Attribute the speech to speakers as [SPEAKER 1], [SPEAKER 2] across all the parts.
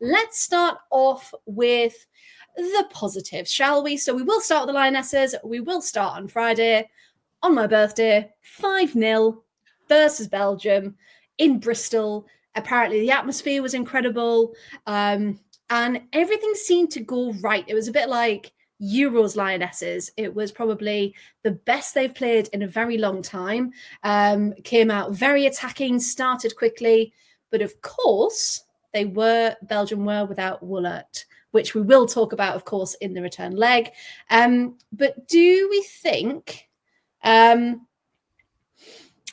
[SPEAKER 1] let's start off with the positives, shall we? So we will start with the Lionesses. We will start on Friday, on my birthday, 5-0 versus Belgium in Bristol. Apparently the atmosphere was incredible, and everything seemed to go right. It was a bit like Euros Lionesses. It was probably the best they've played in a very long time. Came out very attacking, started quickly, but of course Belgium were without Woolert, which we will talk about, of course, in the return leg. But do we think? I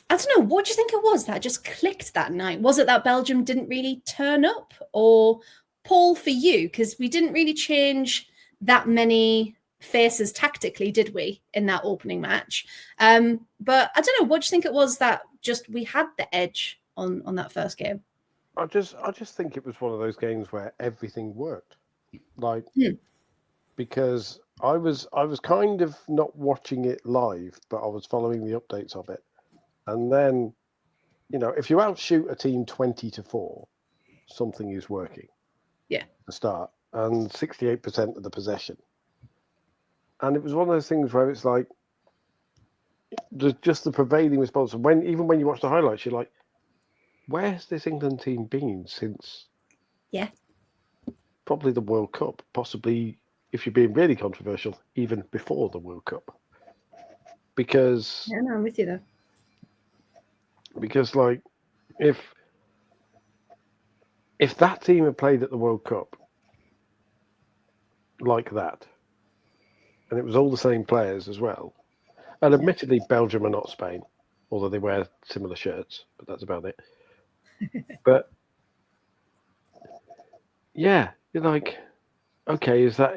[SPEAKER 1] don't know. What do you think it was that just clicked that night? Was it that Belgium didn't really turn up, or Paul, for you? Because we didn't really change that many faces tactically, did we, in that opening match? But I don't know. What do you think it was that just we had the edge on that first game?
[SPEAKER 2] I just think it was one of those games where everything worked, because I was kind of not watching it live, but I was following the updates of it, and then, if you outshoot a team 20-4, something is working.
[SPEAKER 1] Yeah.
[SPEAKER 2] To start, and 68% of the possession, and it was one of those things where it's like just the prevailing response. And even when you watch the highlights, you're like, where's this England team been since?
[SPEAKER 1] Yeah.
[SPEAKER 2] Probably the World Cup, possibly, if you're being really controversial, even before the World Cup. Because
[SPEAKER 1] Yeah, no, I'm with you there.
[SPEAKER 2] Because like, if that team had played at the World Cup like that, and it was all the same players as well, and admittedly Belgium are not Spain, although they wear similar shirts, but that's about it. But yeah, you're like, okay, is that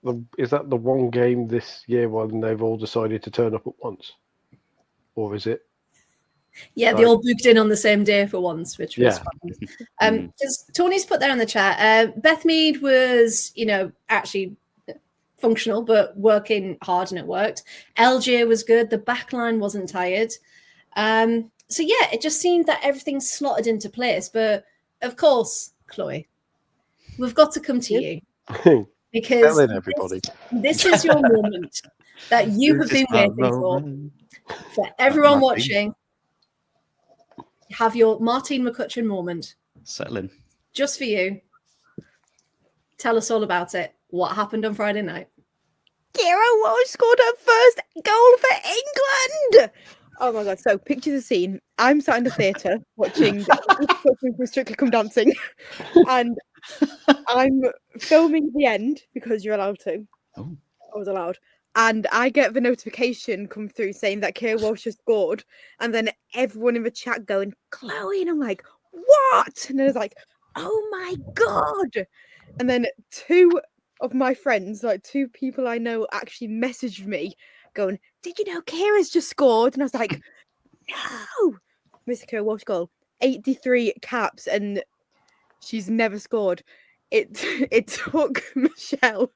[SPEAKER 2] the one game this year when they've all decided to turn up at once, or is it?
[SPEAKER 1] Yeah, they all booked in on the same day for once, which was fun. Because Tony's put there in the chat, Beth Mead was, actually functional, but working hard, and it worked. LJ was good. The back line wasn't tired. So yeah, it just seemed that everything slotted into place. But of course, Chloe, we've got to come to you because this is your moment that you have been waiting for everyone watching. Have your Martine McCutcheon moment.
[SPEAKER 3] Settling.
[SPEAKER 1] Just for you. Tell us all about it. What happened on Friday night?
[SPEAKER 4] Kira Walsh scored her first goal for England! Oh my god, so picture the scene. I'm sat in the theatre watching Strictly Come Dancing, and I'm filming the end because you're allowed to.
[SPEAKER 3] Oh.
[SPEAKER 4] I was allowed. And I get the notification come through saying that Kira Walsh has scored, and then everyone in the chat going, Chloe, and I'm like, what? And I was like, oh my god! And then two of my friends, like two people I know, actually messaged me going, did you know Kira's just scored? And I was like, no! Miss Kira Walsh goal, 83 caps, and she's never scored. It took Michelle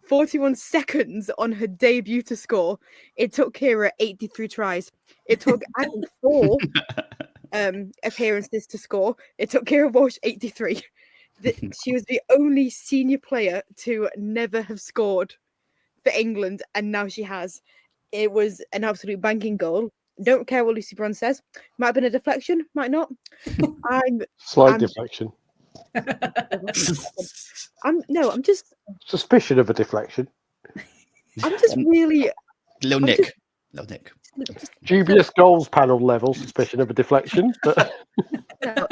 [SPEAKER 4] 41 seconds on her debut to score. It took Kira 83 tries. It took Annie 4 appearances to score. It took Kira Walsh 83. She was the only senior player to never have scored for England, and now she has. It was an absolute banking goal. Don't care what Lucy Bronze says. Might have been a deflection, might not.
[SPEAKER 2] Slight deflection.
[SPEAKER 4] I'm just
[SPEAKER 2] suspicion of a deflection.
[SPEAKER 4] I'm just really
[SPEAKER 3] Little Nick.
[SPEAKER 2] Dubious goals panel level suspicion of a deflection. But
[SPEAKER 4] no,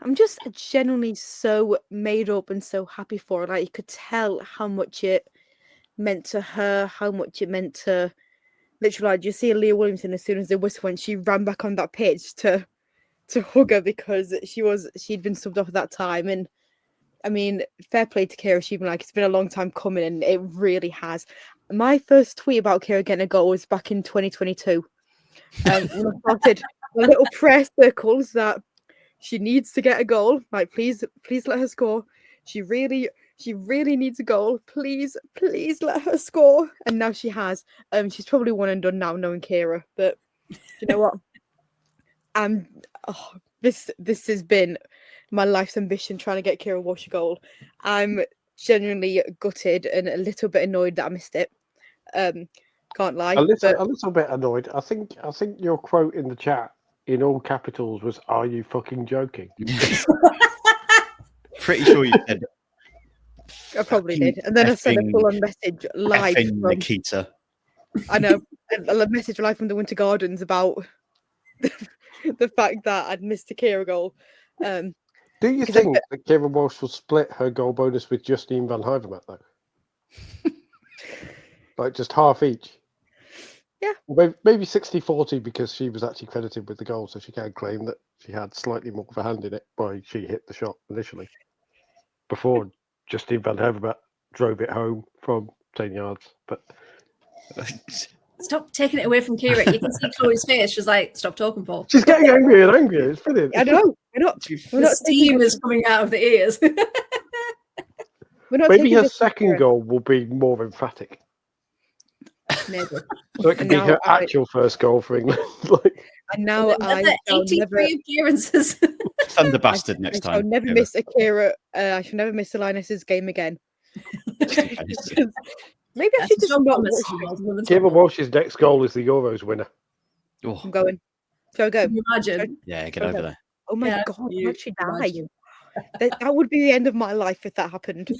[SPEAKER 4] I'm just genuinely so made up and so happy for her. Like, you could tell how much it meant to her, how much it meant to literally, like, you see Leah Williamson, as soon as the whistle went, she ran back on that pitch to hug her because she'd been subbed off at that time. And I mean, fair play to Kira. She'd been like, it's been a long time coming, and it really has. My first tweet about Kira getting a goal was back in 2022. When I started the little prayer circles that she needs to get a goal. Like, please let her score. She really needs a goal. Please let her score. And now she has. She's probably one and done now, knowing Kira. But you know what? This has been my life's ambition trying to get Kira Walsh a goal. I'm genuinely gutted and a little bit annoyed that I missed it. Can't lie.
[SPEAKER 2] A little bit annoyed. I think your quote in the chat in all capitals was, "Are you fucking joking?"
[SPEAKER 3] Pretty sure you said.
[SPEAKER 4] I probably did. And then I sent a full-on message live from
[SPEAKER 3] Nikita.
[SPEAKER 4] I know, a message live from the Winter Gardens about the fact that I'd missed a Kira goal.
[SPEAKER 2] Do you think that Kira Walsh will split her goal bonus with Justine van Hyvermaet, though? Like just half each?
[SPEAKER 4] Yeah.
[SPEAKER 2] Maybe 60-40 because she was actually credited with the goal, so she can claim that she had slightly more of a hand in it by she hit the shot initially before Justine van Hyvermaet drove it home from 10 yards. But
[SPEAKER 1] Stop taking it away from Kira. You can see Chloe's face. She's like, stop talking, Paul.
[SPEAKER 2] She's getting angrier and angrier. It's brilliant.
[SPEAKER 4] I know.
[SPEAKER 1] The steam is coming out of the ears.
[SPEAKER 2] Maybe her second goal will be more emphatic.
[SPEAKER 1] Maybe.
[SPEAKER 2] So it could be her actual first goal for England.
[SPEAKER 4] And now I shall
[SPEAKER 1] 83 appearances.
[SPEAKER 3] Thunder bastard next time.
[SPEAKER 4] I'll never miss a Kira. I shall never miss a Lionesses game again. Maybe I should just not watch it.
[SPEAKER 2] Kira Walsh's next goal is the Euros winner.
[SPEAKER 3] Oh.
[SPEAKER 4] I'm going. Shall I go?
[SPEAKER 1] Can you imagine?
[SPEAKER 3] Yeah, get over there.
[SPEAKER 4] Oh my God, I'd actually die. That would be the end of my life if that happened.